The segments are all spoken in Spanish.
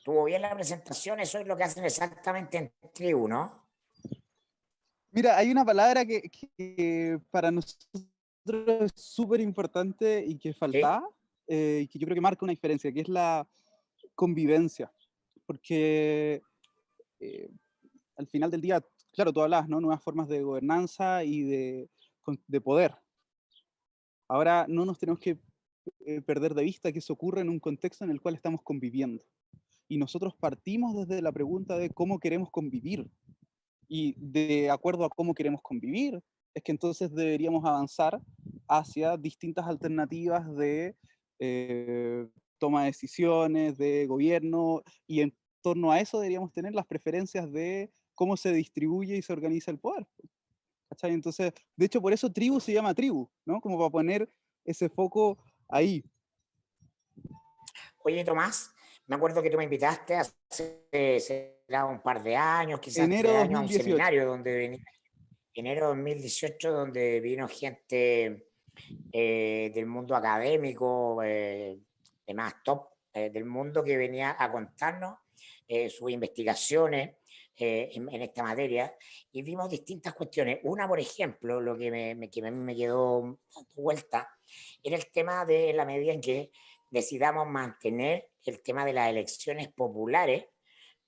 Estuvo bien la presentación, eso es lo que hacen exactamente en Tribu, ¿no? Mira, hay una palabra que para nosotros es súper importante y que Sí. faltaba, y que yo creo que marca una diferencia, que es la convivencia. Porque eh, al final del día, claro, tú hablabas, ¿no? Nuevas formas de gobernanza y de poder. Ahora no nos tenemos que perder de vista que eso ocurre en un contexto en el cual estamos conviviendo. Y nosotros partimos desde la pregunta de cómo queremos convivir. Y de acuerdo a cómo queremos convivir, es que entonces deberíamos avanzar hacia distintas alternativas de toma de decisiones, de gobierno, y en torno a eso deberíamos tener las preferencias de cómo se distribuye y se organiza el poder. ¿Cachai? Entonces, de hecho, por eso tribu se llama tribu, ¿no? Como para poner ese foco ahí. Oye, Tomás, me acuerdo que tú me invitaste hace será un par de años, quizás Enero 3 años, a un 2018. seminario donde venía, enero de 2018, donde vino gente del mundo académico, de más top del mundo, que venía a contarnos sus investigaciones en esta materia, y vimos distintas cuestiones. Una, por ejemplo, lo que me quedó dando vuelta, era el tema de la medida en que decidamos mantener el tema de las elecciones populares,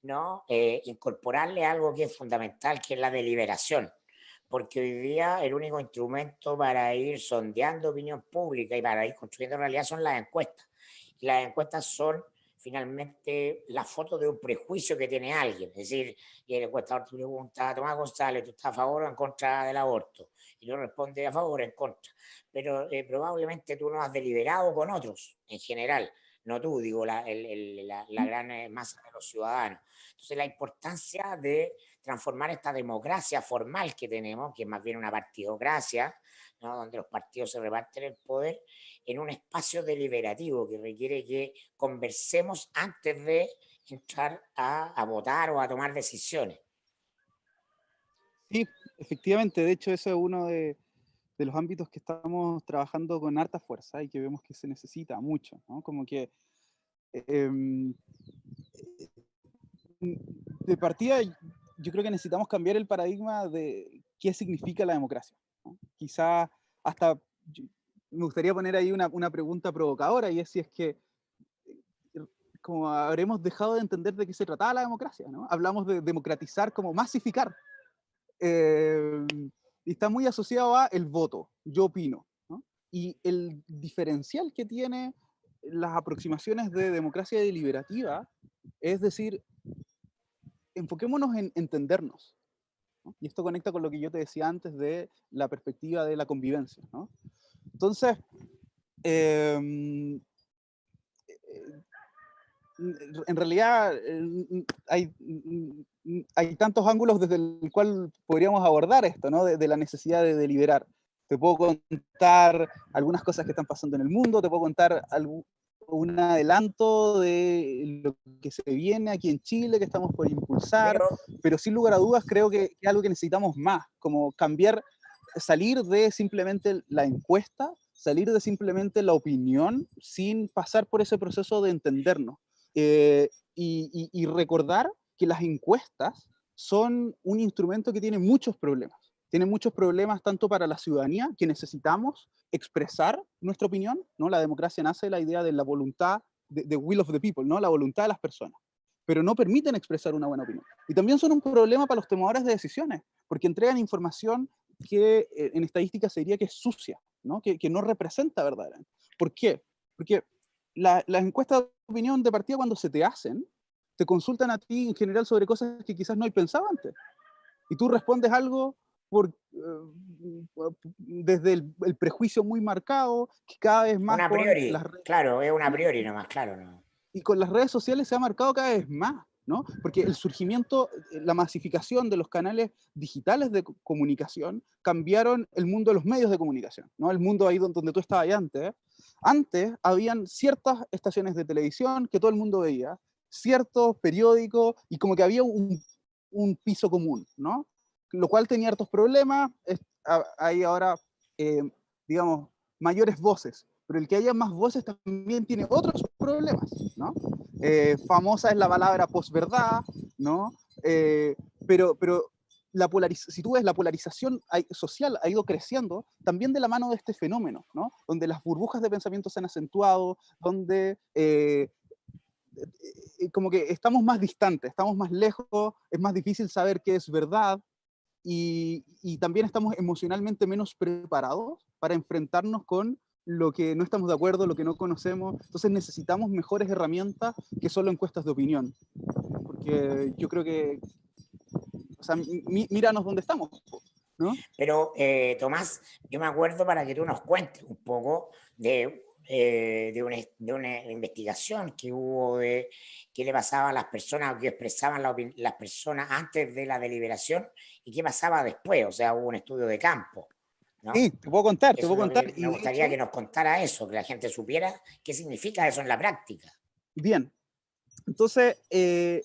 ¿no? Incorporarle algo que es fundamental, que es la deliberación, porque hoy día el único instrumento para ir sondeando opinión pública y para ir construyendo realidad son las encuestas. Y las encuestas son finalmente la foto de un prejuicio que tiene alguien. Es decir, y el encuestador te pregunta a Tomás González, ¿tú estás a favor o en contra del aborto? Y no responde a favor o en contra. Pero probablemente tú no has deliberado con otros en general, no tú, digo, la gran masa de los ciudadanos. Entonces, la importancia de transformar esta democracia formal que tenemos, que es más bien una partidocracia, ¿no? Donde los partidos se reparten el poder, en un espacio deliberativo que requiere que conversemos antes de entrar a votar o a tomar decisiones. Sí, efectivamente, de hecho eso es uno de los ámbitos que estamos trabajando con harta fuerza y que vemos que se necesita mucho, ¿no? Como que em, de partida yo creo que necesitamos cambiar el paradigma de qué significa la democracia, ¿no? Quizá hasta me gustaría poner ahí una pregunta provocadora, y es si es que como habremos dejado de entender de qué se trataba la democracia, ¿no? Hablamos de democratizar como masificar, eh, y está muy asociado a el voto, yo opino, ¿no? Y el diferencial que tiene las aproximaciones de democracia deliberativa es decir, enfoquémonos en entendernos, ¿no? Y esto conecta con lo que yo te decía antes de la perspectiva de la convivencia, ¿no? Entonces, eh, en realidad hay tantos ángulos desde el cual podríamos abordar esto, ¿no? De la necesidad de deliberar. Te puedo contar algunas cosas que están pasando en el mundo, te puedo contar un adelanto de lo que se viene aquí en Chile, que estamos por impulsar, Pero pero sin lugar a dudas creo que es algo que necesitamos más, como cambiar, salir de simplemente la encuesta, salir de simplemente la opinión, sin pasar por ese proceso de entendernos. Y recordar que las encuestas son un instrumento que tiene muchos problemas. Tiene muchos problemas tanto para la ciudadanía, que necesitamos expresar nuestra opinión, ¿no? La democracia nace de la idea de la voluntad, de will of the people, ¿no? La voluntad de las personas, pero no permiten expresar una buena opinión. Y también son un problema para los tomadores de decisiones, porque entregan información que en estadística se diría que es sucia, ¿no? Que no representa verdaderamente. ¿Por qué? Porque las encuestas de opinión de partida, cuando se te hacen, te consultan a ti en general sobre cosas que quizás no hay pensado antes. Y tú respondes algo desde el prejuicio muy marcado, que cada vez más una con priori, las redes, claro, es una priori nomás, claro, ¿no? y con las redes sociales se ha marcado cada vez más, ¿no? Porque el surgimiento, la masificación de los canales digitales de comunicación cambiaron el mundo de los medios de comunicación, ¿no? El mundo ahí donde tú estabas ahí antes. ¿Eh? Antes habían ciertas estaciones de televisión que todo el mundo veía, ciertos periódicos, y como que había un piso común, ¿no? Lo cual tenía hartos problemas. Hay ahora, eh, digamos, mayores voces, pero el que haya más voces también tiene otros problemas, ¿no? Famosa es la palabra posverdad, ¿no? Pero si tú ves, la polarización social ha ido creciendo también de la mano de este fenómeno, ¿no? Donde las burbujas de pensamiento se han acentuado, donde como que estamos más distantes, estamos más lejos, es más difícil saber qué es verdad, y también estamos emocionalmente menos preparados para enfrentarnos con lo que no estamos de acuerdo, lo que no conocemos. Entonces necesitamos mejores herramientas que solo encuestas de opinión. Porque yo creo que, o sea, míranos dónde estamos, ¿no? Pero, Tomás, yo me acuerdo para que tú nos cuentes un poco de una investigación que hubo de qué le pasaba a las personas o qué expresaban las personas antes de la deliberación y qué pasaba después. O sea, hubo un estudio de campo, ¿no? Sí, te puedo contar, te Eso puedo es lo contar. que me Y de gustaría hecho, que nos contara eso, que la gente supiera qué significa eso en la práctica. bien. Entonces,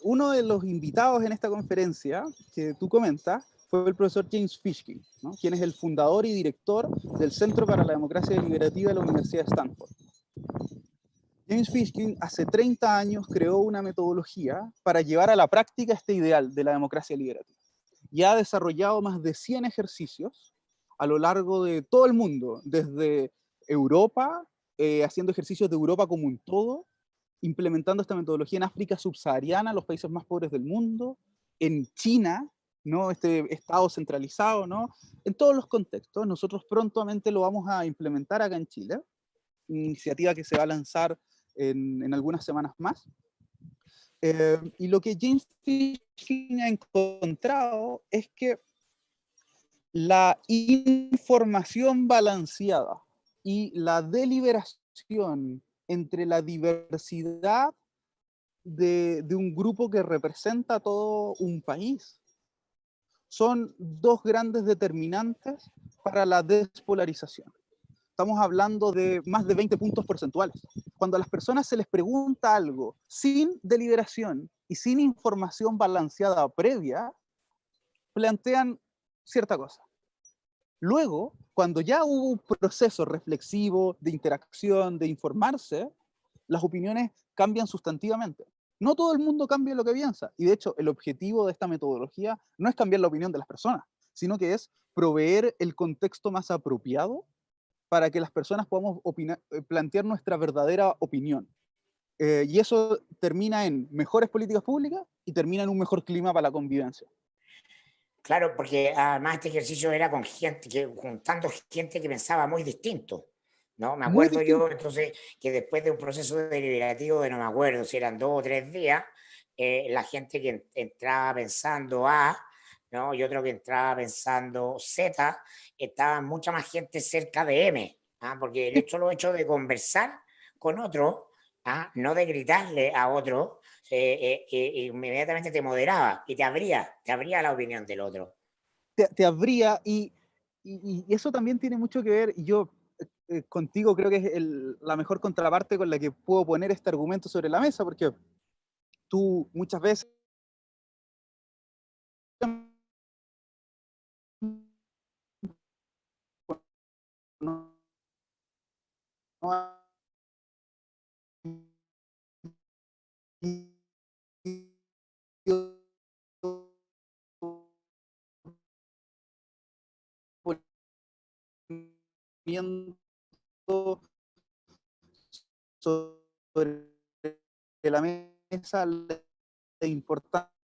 uno de los invitados en esta conferencia que tú comentas fue el profesor James Fishkin, ¿no? Quien es el fundador y director del Centro para la Democracia Deliberativa de la Universidad de Stanford. James Fishkin hace 30 años creó una metodología para llevar a la práctica este ideal de la democracia deliberativa. Y ha desarrollado más de 100 ejercicios a lo largo de todo el mundo, desde Europa, haciendo ejercicios de Europa como un todo, implementando esta metodología en África subsahariana, los países más pobres del mundo, en China, ¿no? Este estado centralizado, ¿no? En todos los contextos. Nosotros prontamente lo vamos a implementar acá en Chile, una iniciativa que se va a lanzar en algunas semanas más. Y lo que James Fishkin ha encontrado es que la información balanceada y la deliberación entre la diversidad de un grupo que representa a todo un país son dos grandes determinantes para la despolarización. Estamos hablando de más de 20 puntos porcentuales. Cuando a las personas se les pregunta algo sin deliberación y sin información balanceada previa, plantean cierta cosa. Luego, cuando ya hubo un proceso reflexivo de interacción, de informarse, las opiniones cambian sustantivamente. No todo el mundo cambia lo que piensa. Y de hecho, el objetivo de esta metodología no es cambiar la opinión de las personas, sino que es proveer el contexto más apropiado para que las personas podamos plantear nuestra verdadera opinión. Y eso termina en mejores políticas públicas y termina en un mejor clima para la convivencia. Claro, porque además este ejercicio era con gente, juntando gente que pensaba muy distinto, ¿no? Me Muy acuerdo yo distinto. entonces que después de un proceso deliberativo de no me acuerdo si eran 2 o 3 días, la gente que entraba pensando A, ¿no? Y otro que entraba pensando Z, estaba mucha más gente cerca de M, ¿ah? Porque solo hecho de conversar con otro, ¿ah? No de gritarle a otro, inmediatamente te moderaba y te abría la opinión del otro. Te habría, y eso también tiene mucho que ver, y yo contigo creo que es la mejor contraparte con la que puedo poner este argumento sobre la mesa, porque tú muchas veces no, no poniendo sobre la mesa la importancia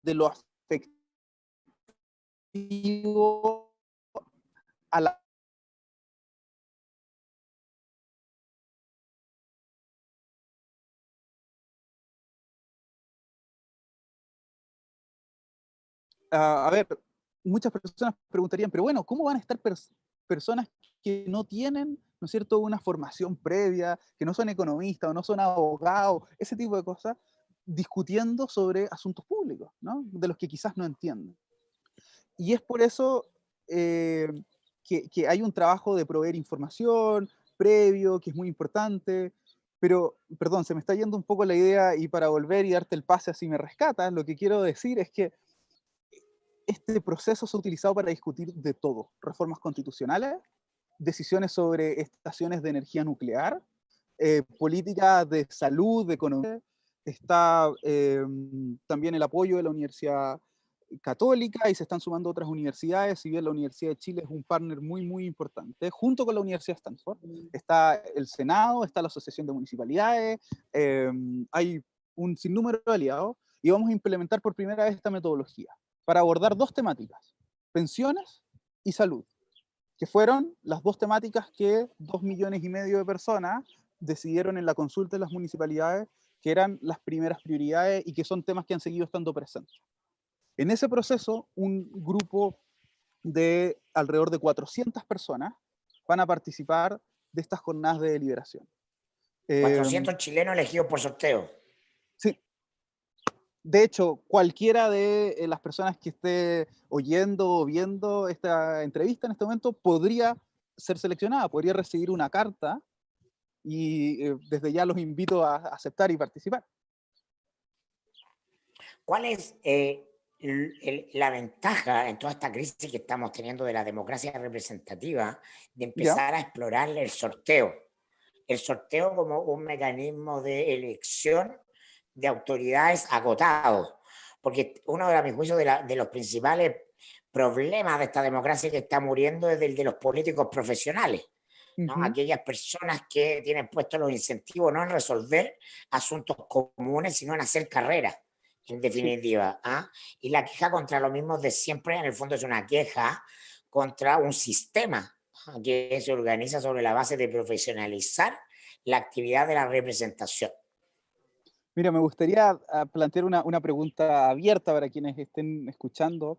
de lo afectivo a la... A ver, muchas personas preguntarían, pero bueno, ¿cómo van a estar personas que no tienen, ¿no es cierto?, una formación previa, que no son economistas o no son abogados, ese tipo de cosas, discutiendo sobre asuntos públicos, ¿no? De los que quizás no entienden. Y es por eso que hay un trabajo de proveer información previo, que es muy importante, pero, perdón, se me está yendo un poco la idea y para volver y darte el pase así me rescatas, lo que quiero decir es que este proceso se ha utilizado para discutir de todo, reformas constitucionales, decisiones sobre estaciones de energía nuclear, políticas de salud, de economía, está también el apoyo de la Universidad Católica y se están sumando otras universidades, si bien la Universidad de Chile es un partner muy, muy importante, junto con la Universidad de Stanford. Está el Senado, está la Asociación de Municipalidades, hay un sinnúmero de aliados y vamos a implementar por primera vez esta metodología para abordar dos temáticas, pensiones y salud, que fueron las dos temáticas que 2,5 millones de personas decidieron en la consulta de las municipalidades que eran las primeras prioridades y que son temas que han seguido estando presentes. En ese proceso, un grupo de alrededor de 400 personas van a participar de estas jornadas de deliberación. 400 chilenos elegidos por sorteo. Sí. De hecho, cualquiera de las personas que esté oyendo o viendo esta entrevista en este momento podría ser seleccionada, podría recibir una carta y desde ya los invito a aceptar y participar. ¿Cuál es la ventaja en toda esta crisis que estamos teniendo de la democracia representativa de empezar a explorar el sorteo? El sorteo como un mecanismo de elección de autoridades agotados, porque uno de mis juicios de los principales problemas de esta democracia que está muriendo es el de los políticos profesionales, ¿no? Aquellas personas que tienen puestos los incentivos no en resolver asuntos comunes, sino en hacer carrera, en definitiva. Y la queja contra los mismos de siempre, en el fondo, es una queja contra un sistema que se organiza sobre la base de profesionalizar la actividad de la representación. Mira, me gustaría plantear una pregunta abierta para quienes estén escuchando,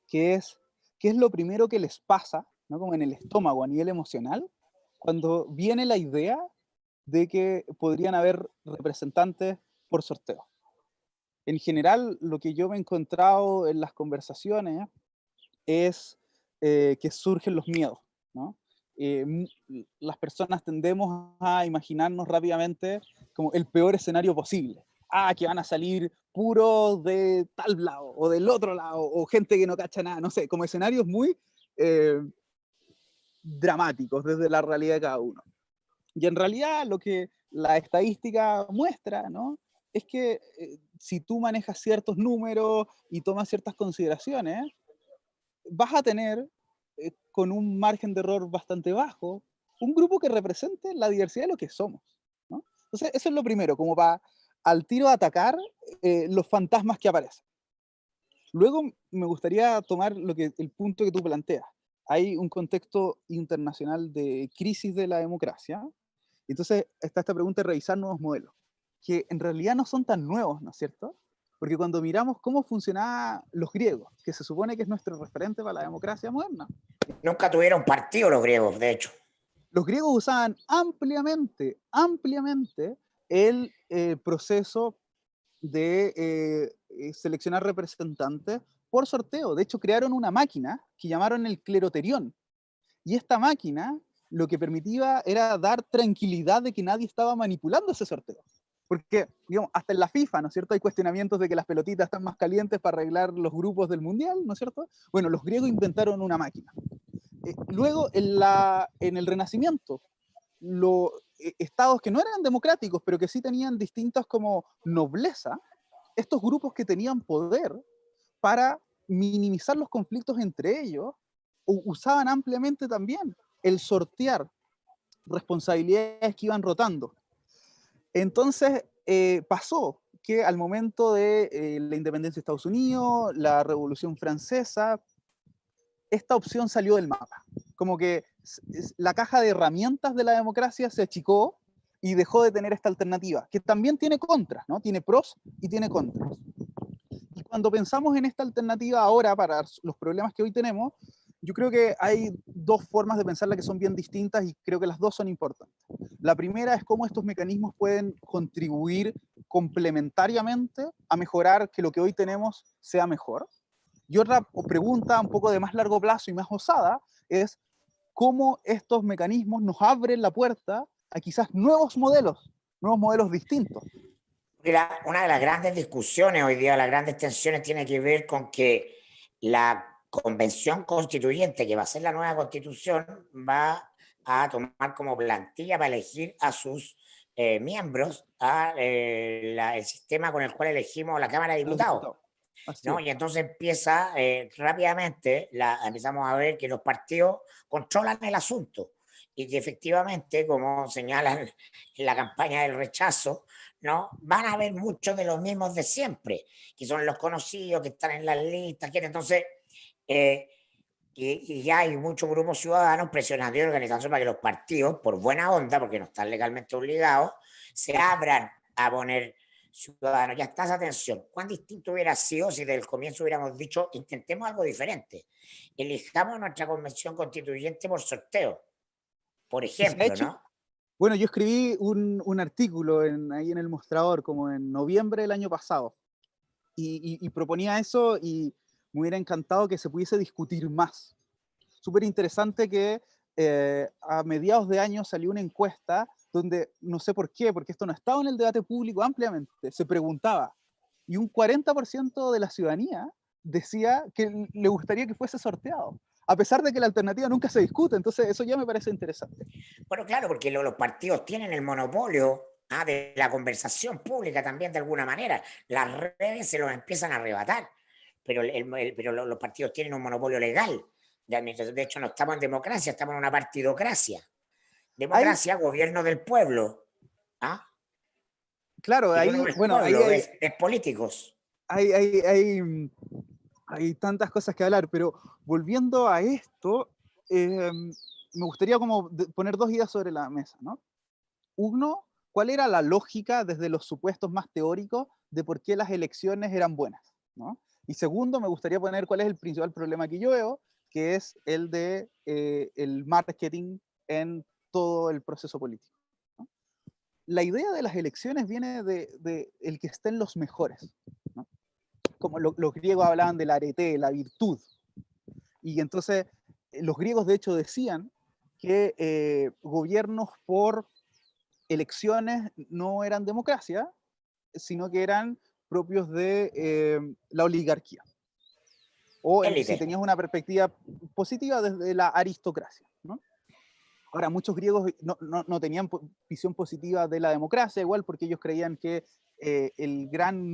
que es, ¿qué es lo primero que les pasa, ¿no? Como en el estómago a nivel emocional, cuando viene la idea de que podrían haber representantes por sorteo? En general, lo que yo me he encontrado en las conversaciones es que surgen los miedos, ¿no? Las personas tendemos a imaginarnos rápidamente como el peor escenario posible. Que van a salir puros de tal lado o del otro lado, o gente que no cacha nada, no sé, como escenarios muy dramáticos desde la realidad de cada uno. Y en realidad lo que la estadística muestra, ¿no? Es que si tú manejas ciertos números y tomas ciertas consideraciones, vas a tener, con un margen de error bastante bajo, un grupo que represente la diversidad de lo que somos, ¿no? Entonces, eso es lo primero, como para al tiro atacar los fantasmas que aparecen. Luego me gustaría tomar el punto que tú planteas. Hay un contexto internacional de crisis de la democracia. Entonces está esta pregunta de revisar nuevos modelos, que en realidad no son tan nuevos, ¿no es cierto? Porque cuando miramos cómo funcionaban los griegos, que se supone que es nuestro referente para la democracia moderna. Nunca tuvieron partido los griegos, de hecho. Los griegos usaban ampliamente el proceso de seleccionar representantes por sorteo. De hecho, crearon una máquina que llamaron el cleroterión. Y esta máquina lo que permitía era dar tranquilidad de que nadie estaba manipulando ese sorteo. Porque, digamos, hasta en la FIFA, ¿no es cierto?, hay cuestionamientos de que las pelotitas están más calientes para arreglar los grupos del Mundial, ¿no es cierto? Bueno, los griegos inventaron una máquina. Luego, en el Renacimiento, estados que no eran democráticos, pero que sí tenían distintas como nobleza, estos grupos que tenían poder para minimizar los conflictos entre ellos, usaban ampliamente también el sortear responsabilidades que iban rotando. Entonces pasó que al momento de la independencia de Estados Unidos, la Revolución Francesa, esta opción salió del mapa. Como que la caja de herramientas de la democracia se achicó y dejó de tener esta alternativa, que también tiene contras, ¿no? Tiene pros y tiene contras. Y cuando pensamos en esta alternativa ahora para los problemas que hoy tenemos, yo creo que hay dos formas de pensarla que son bien distintas y creo que las dos son importantes. La primera es cómo estos mecanismos pueden contribuir complementariamente a mejorar que lo que hoy tenemos sea mejor. Y otra pregunta un poco de más largo plazo y más osada es cómo estos mecanismos nos abren la puerta a quizás nuevos modelos distintos. Una de las grandes discusiones hoy día, las grandes tensiones, tiene que ver con que la convención constituyente, que va a ser la nueva constitución, va a tomar como plantilla para elegir a sus miembros a el sistema con el cual elegimos la Cámara de a los Diputados. diputados. Así ¿No? es. Y entonces empieza rápidamente, empezamos a ver que los partidos controlan el asunto y que efectivamente, como señalan en la campaña del rechazo, ¿no? Van a haber muchos de los mismos de siempre, que son los conocidos, que están en las listas, que entonces, eh, y ya hay muchos grupos ciudadanos presionando y organizándose para que los partidos, por buena onda, porque no están legalmente obligados, se abran a poner ciudadanos. Ya está esa tensión. ¿Cuán distinto hubiera sido si desde el comienzo hubiéramos dicho, intentemos algo diferente? Elijamos nuestra convención constituyente por sorteo, por Y se ha ejemplo, hecho, ¿no? bueno, yo escribí un artículo ahí en el Mostrador, como en noviembre del año pasado, y proponía eso y me hubiera encantado que se pudiese discutir más. Súper interesante que a mediados de año salió una encuesta donde, no sé por qué, porque esto no estaba en el debate público ampliamente, se preguntaba, y un 40% de la ciudadanía decía que le gustaría que fuese sorteado, a pesar de que la alternativa nunca se discute, entonces eso ya me parece interesante. Bueno, claro, porque los partidos tienen el monopolio de la conversación pública también de alguna manera. Las redes se los empiezan a arrebatar, pero, pero los partidos tienen un monopolio legal de administración. De hecho, no estamos en democracia, estamos en una partidocracia. Hay, Democracia, gobierno del pueblo. ¿Ah? claro, Y tú no ahí, ves bueno, ahí pueblo, ves políticos. hay, hay, hay, mm, hay tantas cosas que hablar, pero volviendo a esto, me gustaría como poner dos ideas sobre la mesa, ¿no? Uno, ¿cuál era la lógica desde los supuestos más teóricos de por qué las elecciones eran buenas? ¿No? Y segundo, me gustaría poner cuál es el principal problema que yo veo, que es el de el marketing en todo el proceso político. ¿No? La idea de las elecciones viene de el que estén los mejores. ¿No? Como los griegos hablaban del arete, la virtud. Y entonces los griegos de hecho decían que gobiernos por elecciones no eran democracia, sino que eran propios de la oligarquía. O Élite. si tenías una perspectiva positiva, desde la aristocracia. ¿No? Ahora, muchos griegos no tenían visión positiva de la democracia, igual porque ellos creían que el gran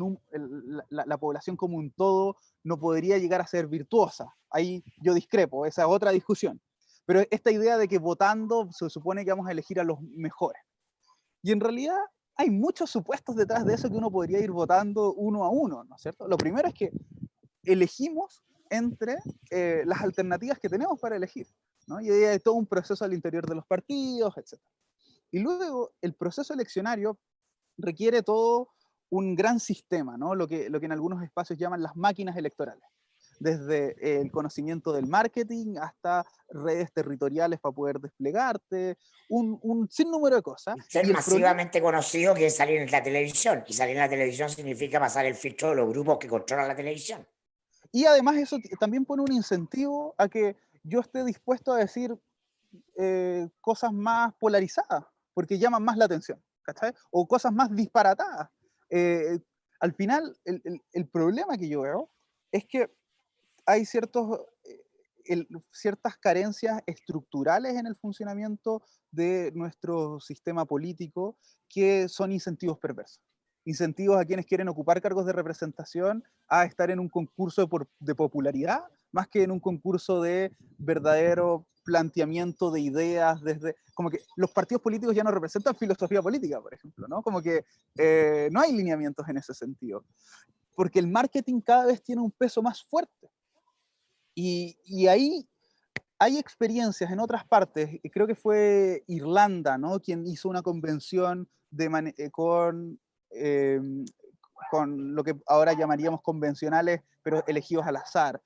la población como un todo no podría llegar a ser virtuosa. Ahí yo discrepo, esa es otra discusión. Pero esta idea de que votando se supone que vamos a elegir a los mejores. Y en realidad hay muchos supuestos detrás de eso que uno podría ir votando uno a uno, ¿no es cierto? Lo primero es que elegimos entre las alternativas que tenemos para elegir, ¿no? Y hay todo un proceso al interior de los partidos, etc. Y luego el proceso eleccionario requiere todo un gran sistema, ¿no? Lo que en algunos espacios llaman las máquinas electorales, desde el conocimiento del marketing hasta redes territoriales para poder desplegarte, un sinnúmero de cosas. Ser Y el problema, masivamente conocido que es salir en la televisión. Y salir en la televisión significa pasar el filtro de los grupos que controlan la televisión. y además eso también pone un incentivo a que yo esté dispuesto a decir cosas más polarizadas, porque llaman más la atención, ¿cachai? O cosas más disparatadas. Eh, Al final, el problema que yo veo es que hay ciertas carencias estructurales en el funcionamiento de nuestro sistema político que son incentivos perversos. Incentivos a quienes quieren ocupar cargos de representación a estar en un concurso de popularidad, más que en un concurso de verdadero planteamiento de ideas, desde como que los partidos políticos ya no representan filosofía política, por ejemplo, ¿no? Como que no hay lineamientos en ese sentido, porque el marketing cada vez tiene un peso más fuerte. Y ahí hay experiencias en otras partes, y creo que fue Irlanda, ¿no? Quien hizo una convención eh, con lo que ahora llamaríamos convencionales, pero elegidos al azar.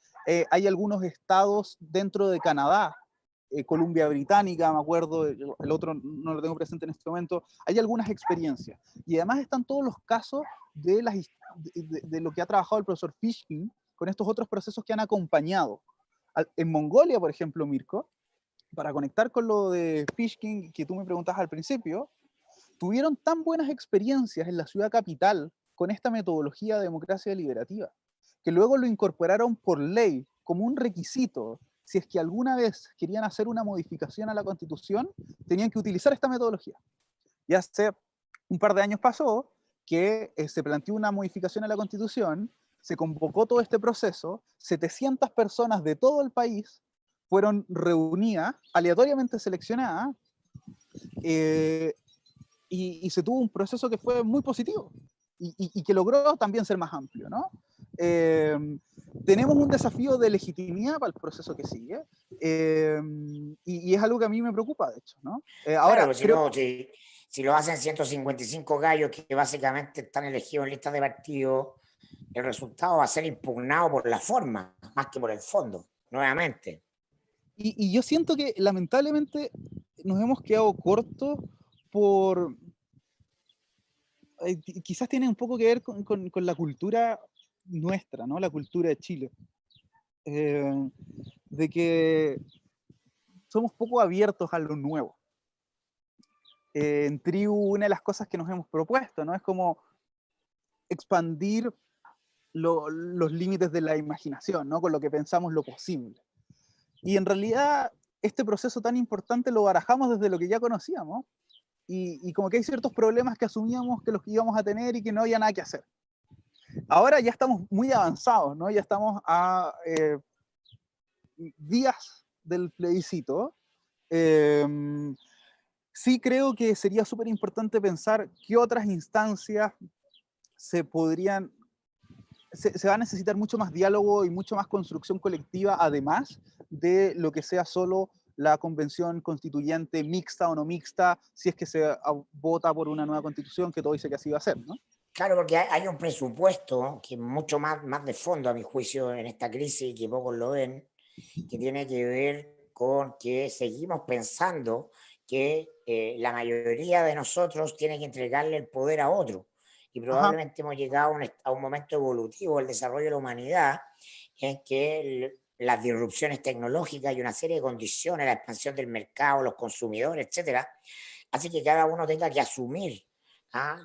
Hay algunos estados dentro de Canadá, Columbia Británica, me acuerdo, el otro no lo tengo presente en este momento, hay algunas experiencias. Y además están todos los casos de lo que ha trabajado el profesor Fishkin con estos otros procesos que han acompañado. En Mongolia, por ejemplo, Mirko, para conectar con lo de Fishkin que tú me preguntas al principio, tuvieron tan buenas experiencias en la ciudad capital con esta metodología de democracia deliberativa, que luego lo incorporaron por ley como un requisito. si es que alguna vez querían hacer una modificación a la Constitución, tenían que utilizar esta metodología. Y hace un par de años pasó que se planteó una modificación a la Constitución, se convocó todo este proceso, 700 personas de todo el país fueron reunidas, aleatoriamente seleccionadas, y se tuvo un proceso que fue muy positivo y que logró también ser más amplio, ¿no? Tenemos un desafío de legitimidad para el proceso que sigue, y es algo que a mí me preocupa, de hecho, ¿no? Claro, Ahora, pues creo... si lo hacen 155 gallos que básicamente están elegidos en listas de partido, el resultado va a ser impugnado por la forma, más que por el fondo, nuevamente. Y yo siento que lamentablemente nos hemos quedado cortos por... quizás tiene un poco que ver con la cultura nuestra, ¿no? La cultura de Chile. De que somos poco abiertos a lo nuevo. En Tribu, una de las cosas que nos hemos propuesto, ¿no? Es como expandir los límites de la imaginación, ¿no? Con lo que pensamos lo posible. Y en realidad, este proceso tan importante lo barajamos desde lo que ya conocíamos, y como que hay ciertos problemas que asumíamos que los que íbamos a tener y que no había nada que hacer. Ahora ya estamos muy avanzados, ¿no? Ya estamos a días del plebiscito. Sí creo que sería súper importante pensar qué otras instancias se podrían... Se va a necesitar mucho más diálogo y mucho más construcción colectiva, además de lo que sea solo la convención constituyente, mixta o no mixta, si es que se vota por una nueva constitución, que todo dice que así va a ser, ¿no? Claro, porque hay un presupuesto que es mucho más de fondo, a mi juicio, en esta crisis, y que pocos lo ven, que tiene que ver con que seguimos pensando que la mayoría de nosotros tiene que entregarle el poder a otro. Y Ajá. probablemente hemos llegado a un momento evolutivo del desarrollo de la humanidad en que las disrupciones tecnológicas y una serie de condiciones, la expansión del mercado, los consumidores, etcétera, hace que cada uno tenga que asumir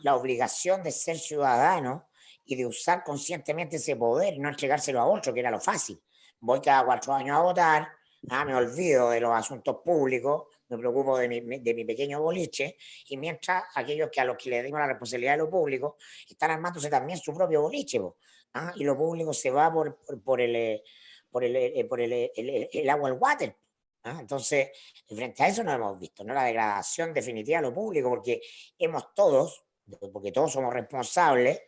la obligación de ser ciudadano y de usar conscientemente ese poder y no entregárselo a otro, que era lo fácil. Voy cada 4 años a votar, me olvido de los asuntos públicos, me preocupo de mi pequeño boliche, y mientras aquellos a los que le dimos la responsabilidad de lo público están armándose también su propio boliche, y lo público se va por el agua al water. Entonces, frente a eso no hemos visto, ¿no? La degradación definitiva de lo público, porque hemos todos, porque todos somos responsables,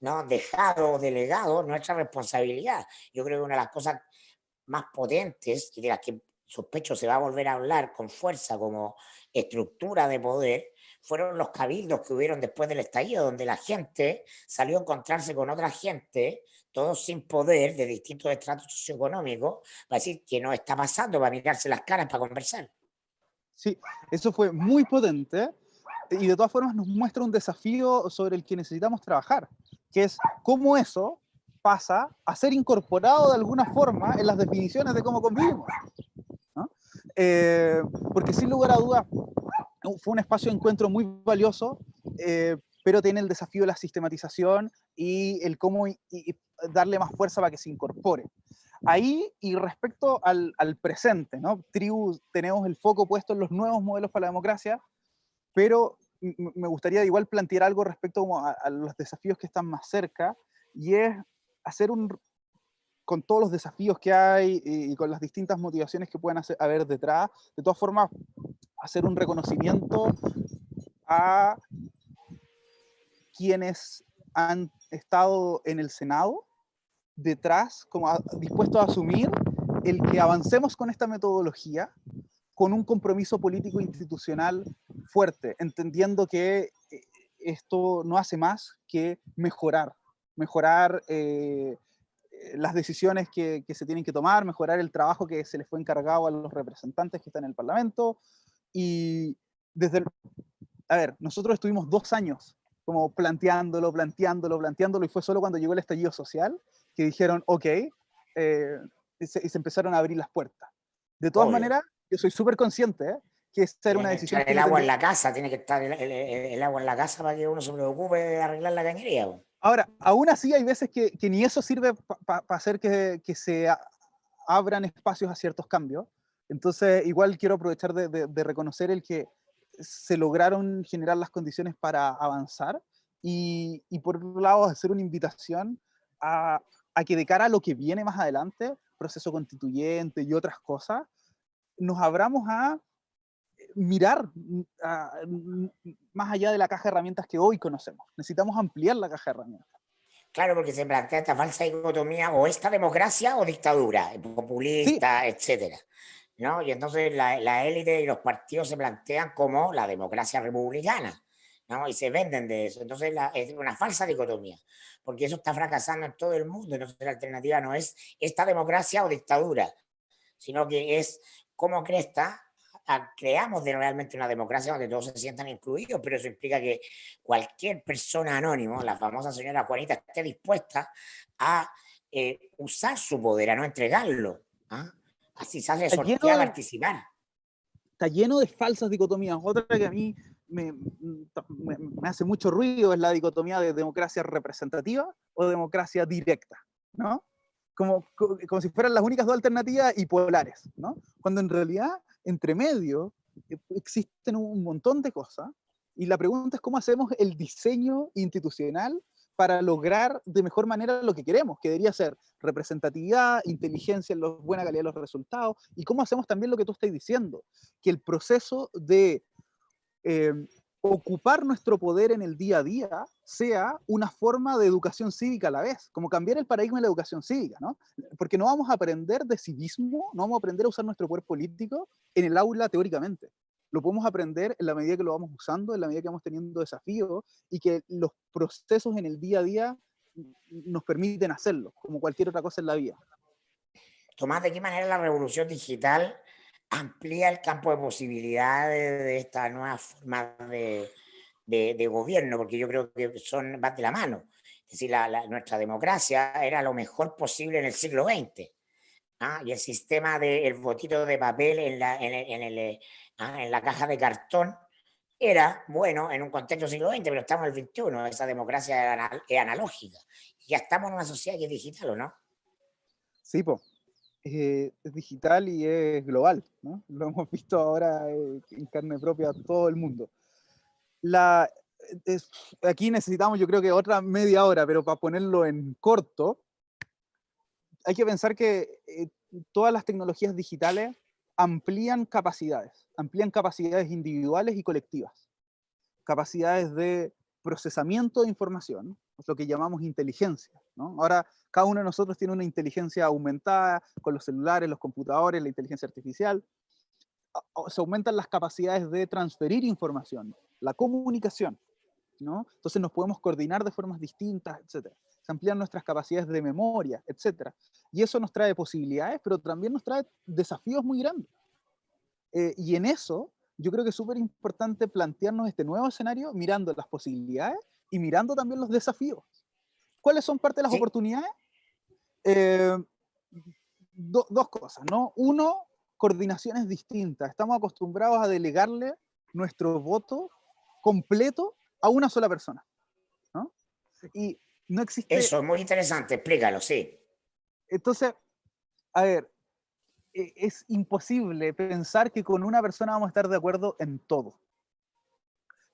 ¿no? Dejado o delegado nuestra responsabilidad. Yo creo que una de las cosas más potentes y de las que sospecho se va a volver a hablar con fuerza como estructura de poder, fueron los cabildos que hubieron después del estallido, donde la gente salió a encontrarse con otra gente, todos sin poder, de distintos estratos socioeconómicos, para decir que no está pasando, para mirarse las caras, para conversar. Sí, eso fue muy potente, y de todas formas nos muestra un desafío sobre el que necesitamos trabajar, que es cómo eso pasa a ser incorporado de alguna forma en las definiciones de cómo convivimos, ¿no? Porque sin lugar a dudas fue un espacio de encuentro muy valioso, pero tiene el desafío de la sistematización y el cómo y darle más fuerza para que se incorpore. Ahí, y respecto al presente, ¿no? Tribu, tenemos el foco puesto en los nuevos modelos para la democracia, pero me gustaría igual plantear algo respecto como a los desafíos que están más cerca, y es hacer con todos los desafíos que hay y con las distintas motivaciones que pueden haber detrás, de todas formas, hacer un reconocimiento a quienes han estado en el Senado detrás, como dispuestos a asumir el que avancemos con esta metodología con un compromiso político institucional fuerte, entendiendo que esto no hace más que mejorar las decisiones que se tienen que tomar, mejorar el trabajo que se les fue encargado a los representantes que están en el Parlamento. Y desde a ver, nosotros estuvimos 2 años como planteándolo, y fue solo cuando llegó el estallido social que dijeron, ok, y se empezaron a abrir las puertas. De todas Obvio. maneras, yo soy súper consciente que esta era Tiene una que decisión entrar que el no agua en tendría... la casa, tiene que estar el agua en la casa para que uno se preocupe de arreglar la cañería. Ahora, aún así hay veces que ni eso sirve para hacer que se abran espacios a ciertos cambios. Entonces, igual quiero aprovechar de reconocer el que se lograron generar las condiciones para avanzar y por otro lado hacer una invitación a que de cara a lo que viene más adelante, proceso constituyente y otras cosas, nos abramos a mirar más allá de la caja de herramientas que hoy conocemos. Necesitamos ampliar la caja de herramientas. Claro, porque se plantea esta falsa dicotomía, o esta democracia o dictadura, Sí, populista, etcétera, ¿no? Y entonces la élite y los partidos se plantean como la democracia republicana, ¿no? Y se venden de eso. Entonces es una falsa dicotomía, porque eso está fracasando en todo el mundo. Entonces la alternativa no es esta democracia o dictadura, sino que es cómo cresta creamos realmente una democracia donde todos se sientan incluidos, pero eso implica que cualquier persona anónimo, la famosa señora Juanita, esté dispuesta a usar su poder, a no entregarlo. ¿Ah? Así se hace está lleno sortear a de, participar. está lleno de falsas dicotomías. Otra que a mí me hace mucho ruido es la dicotomía de democracia representativa o democracia directa, ¿no? Como si fueran las únicas dos alternativas y polares, ¿no? Cuando en realidad, entre medio, existen un montón de cosas y la pregunta es cómo hacemos el diseño institucional para lograr de mejor manera lo que queremos, que debería ser representatividad, inteligencia en la buena calidad de los resultados, y cómo hacemos también lo que tú estás diciendo, que el proceso de eh, ocupar nuestro poder en el día a día sea una forma de educación cívica a la vez, como cambiar el paradigma de la educación cívica, ¿no? Porque no vamos a aprender de civismo, no vamos a aprender a usar nuestro poder político en el aula teóricamente. Lo podemos aprender en la medida que lo vamos usando, en la medida que vamos teniendo desafíos y que los procesos en el día a día nos permiten hacerlo, como cualquier otra cosa en la vida. Tomás, ¿de qué manera la revolución digital amplía el campo de posibilidades de esta nueva forma de gobierno? Porque yo creo que van de la mano. Es decir, nuestra democracia era lo mejor posible en el siglo XX. ¿Ah? Y el sistema del botito de papel en la caja de cartón era bueno en un contexto del siglo XX, pero estamos en el XXI, esa democracia es analógica. Y ya estamos en una sociedad que es digital, ¿o no? Sí, pues. Es digital y es global, ¿no? Lo hemos visto ahora en carne propia todo el mundo. La, es, Aquí necesitamos yo creo que otra media hora, pero para ponerlo en corto, hay que pensar que todas las tecnologías digitales amplían capacidades individuales y colectivas, capacidades de procesamiento de información, es lo que llamamos inteligencia, ¿no? Ahora, cada uno de nosotros tiene una inteligencia aumentada con los celulares, los computadores, la inteligencia artificial. Se aumentan las capacidades de transferir información, la comunicación, ¿no? Entonces nos podemos coordinar de formas distintas, etc. Se amplían nuestras capacidades de memoria, etc. Y eso nos trae posibilidades, pero también nos trae desafíos muy grandes. Y en eso, yo creo que es súper importante plantearnos este nuevo escenario mirando las posibilidades y mirando también los desafíos. ¿Cuáles son parte de las Sí, oportunidades? Eh, Dos cosas, ¿no? Uno, coordinaciones distintas. Estamos acostumbrados a delegarle nuestro voto completo a una sola persona, ¿no? Y no existe, eso es muy interesante, explícalo, sí. entonces, a ver, es imposible pensar que con una persona vamos a estar de acuerdo en todo.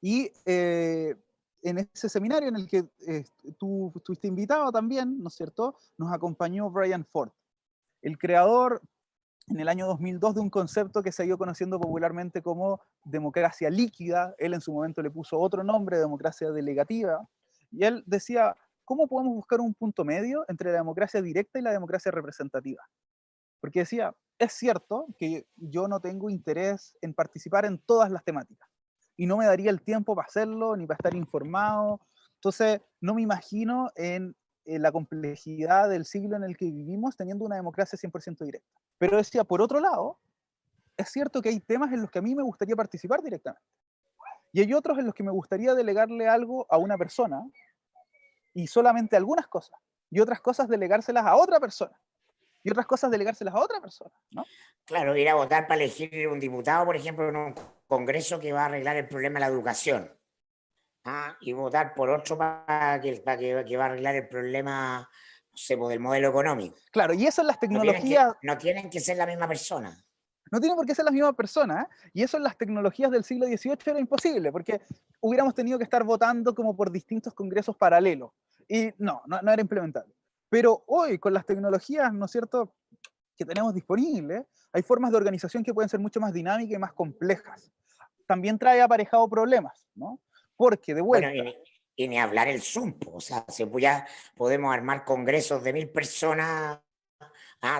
Y en ese seminario en el que tú estuviste invitado también, ¿no es cierto?, nos acompañó Brian Ford, el creador en el año 2002 de un concepto que se ha ido conociendo popularmente como democracia líquida. Él en su momento le puso otro nombre, democracia delegativa, y él decía, ¿cómo podemos buscar un punto medio entre la democracia directa y la democracia representativa? Porque decía, es cierto que yo no tengo interés en participar en todas las temáticas, y no me daría el tiempo para hacerlo, ni para estar informado, entonces no me imagino en la complejidad del siglo en el que vivimos teniendo una democracia 100% directa. Pero decía, por otro lado, es cierto que hay temas en los que a mí me gustaría participar directamente. Y hay otros en los que me gustaría delegarle algo a una persona y solamente algunas cosas. Y otras cosas delegárselas a otra persona. Y otras cosas delegárselas a otra persona, ¿no? Claro, ir a votar para elegir un diputado, por ejemplo, en un congreso que va a arreglar el problema de la educación. ¿Ah? Y votar por otro que va a arreglar el problema, no sé, pues, del modelo económico. Claro, y eso en las No tienen tecnologías, no tienen que ser la misma persona. no tiene por qué ser la misma persona, ¿eh? Y eso en las tecnologías del siglo XVIII era imposible, porque hubiéramos tenido que estar votando como por distintos congresos paralelos. Y no era implementable. Pero hoy, con las tecnologías, ¿no es cierto?, que tenemos disponibles, hay formas de organización que pueden ser mucho más dinámicas y más complejas. También trae aparejado problemas, ¿no? Porque, de Bueno, vuelta, y ni hablar el Zoom, po, o sea, ya podemos armar congresos de 1000 personas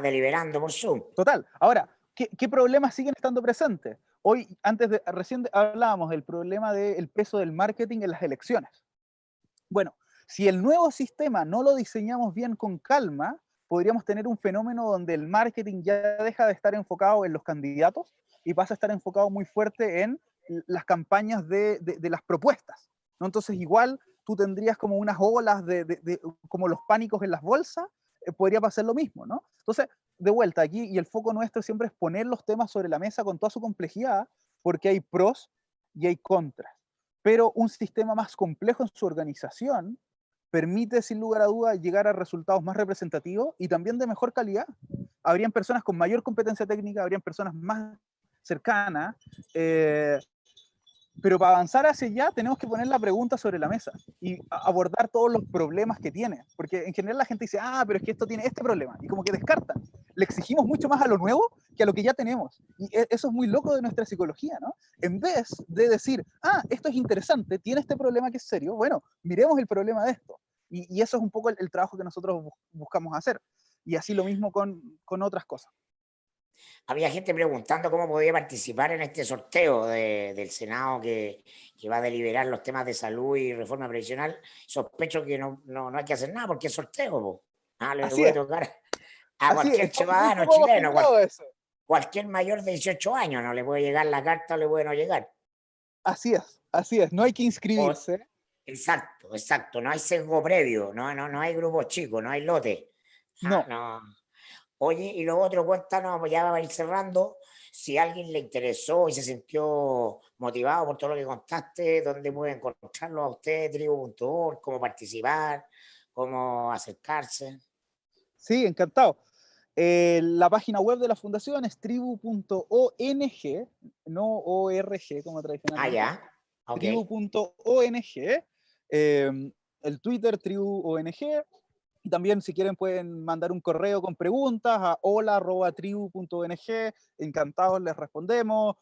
deliberando por Zoom. total. Ahora, ¿qué problemas siguen estando presentes? Hoy, recién hablábamos del problema del peso del marketing en las elecciones. Bueno, si el nuevo sistema no lo diseñamos bien con calma, podríamos tener un fenómeno donde el marketing ya deja de estar enfocado en los candidatos y pasa a estar enfocado muy fuerte en las campañas de las propuestas, ¿no? Entonces, igual tú tendrías como unas olas como los pánicos en las bolsas, podría pasar lo mismo, ¿no? Entonces, de vuelta aquí, y el foco nuestro siempre es poner los temas sobre la mesa con toda su complejidad, porque hay pros y hay contras. Pero un sistema más complejo en su organización permite, sin lugar a dudas, llegar a resultados más representativos y también de mejor calidad. Habrían personas con mayor competencia técnica, habrían personas más cercanas, pero para avanzar hacia allá tenemos que poner la pregunta sobre la mesa y abordar todos los problemas que tiene. Porque en general la gente dice, pero es que esto tiene este problema. Y como que descartan. Le exigimos mucho más a lo nuevo que a lo que ya tenemos. Y eso es muy loco de nuestra psicología, ¿no? En vez de decir, esto es interesante, tiene este problema que es serio, bueno, miremos el problema de esto. Y eso es un poco el trabajo que nosotros buscamos hacer. Y así lo mismo con otras cosas. Había gente preguntando cómo podía participar en este sorteo del Senado que va a deliberar los temas de salud y reforma previsional. Sospecho que no hay que hacer nada porque es sorteo, po. Le Así puede es, tocar a así es. cualquier Estamos muy ciudadano poco chileno, acostumbrados a eso. cualquier mayor de 18 años, no le puede llegar la carta o le puede no llegar. Así es. No hay que O- inscribirse. exacto, exacto. No hay sesgo previo, no hay grupos chicos, no hay lote. No. No. Oye, y lo otro, cuéntanos, pues ya va a ir cerrando, si a alguien le interesó y se sintió motivado por todo lo que contaste, ¿dónde puede encontrarlo a usted, tribu.org, cómo participar, cómo acercarse? Sí, encantado. La página web de la fundación es tribu.ong, no ORG como tradicionalmente, Ya, ok. tribu.ong, el Twitter tribu.ong, y también si quieren pueden mandar un correo con preguntas a hola@tribu.ong, encantados les respondemos.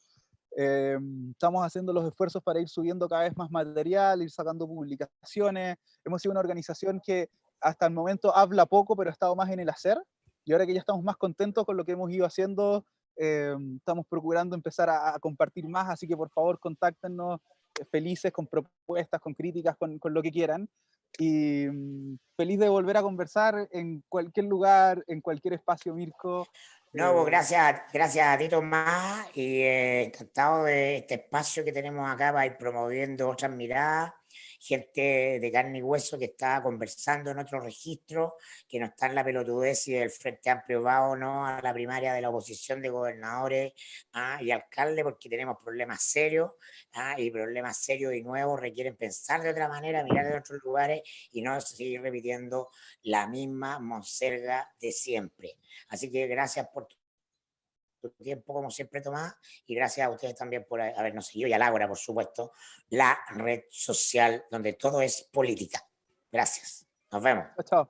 Estamos haciendo los esfuerzos para ir subiendo cada vez más material, ir sacando publicaciones. Hemos sido una organización que hasta el momento habla poco, pero ha estado más en el hacer. Y ahora que ya estamos más contentos con lo que hemos ido haciendo, estamos procurando empezar a compartir más. Así que por favor, contáctenos, felices con propuestas, con críticas, con lo que quieran. Y feliz de volver a conversar en cualquier lugar, en cualquier espacio, Mirko. No, pues gracias a ti, Tomás, y encantado de este espacio que tenemos acá para ir promoviendo otras miradas, gente de carne y hueso que está conversando en otro registro, que no está en la pelotudez y del Frente Amplio va o no a la primaria de la oposición de gobernadores y alcaldes, porque tenemos problemas serios, y problemas serios y nuevos requieren pensar de otra manera, mirar de otros lugares y no seguir repitiendo la misma monserga de siempre. Así que gracias por tu tiempo, como siempre, Tomás, y gracias a ustedes también por habernos seguido, y a Laura, por supuesto, la red social donde todo es política. Gracias. Nos vemos. Chao.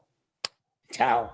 Chao.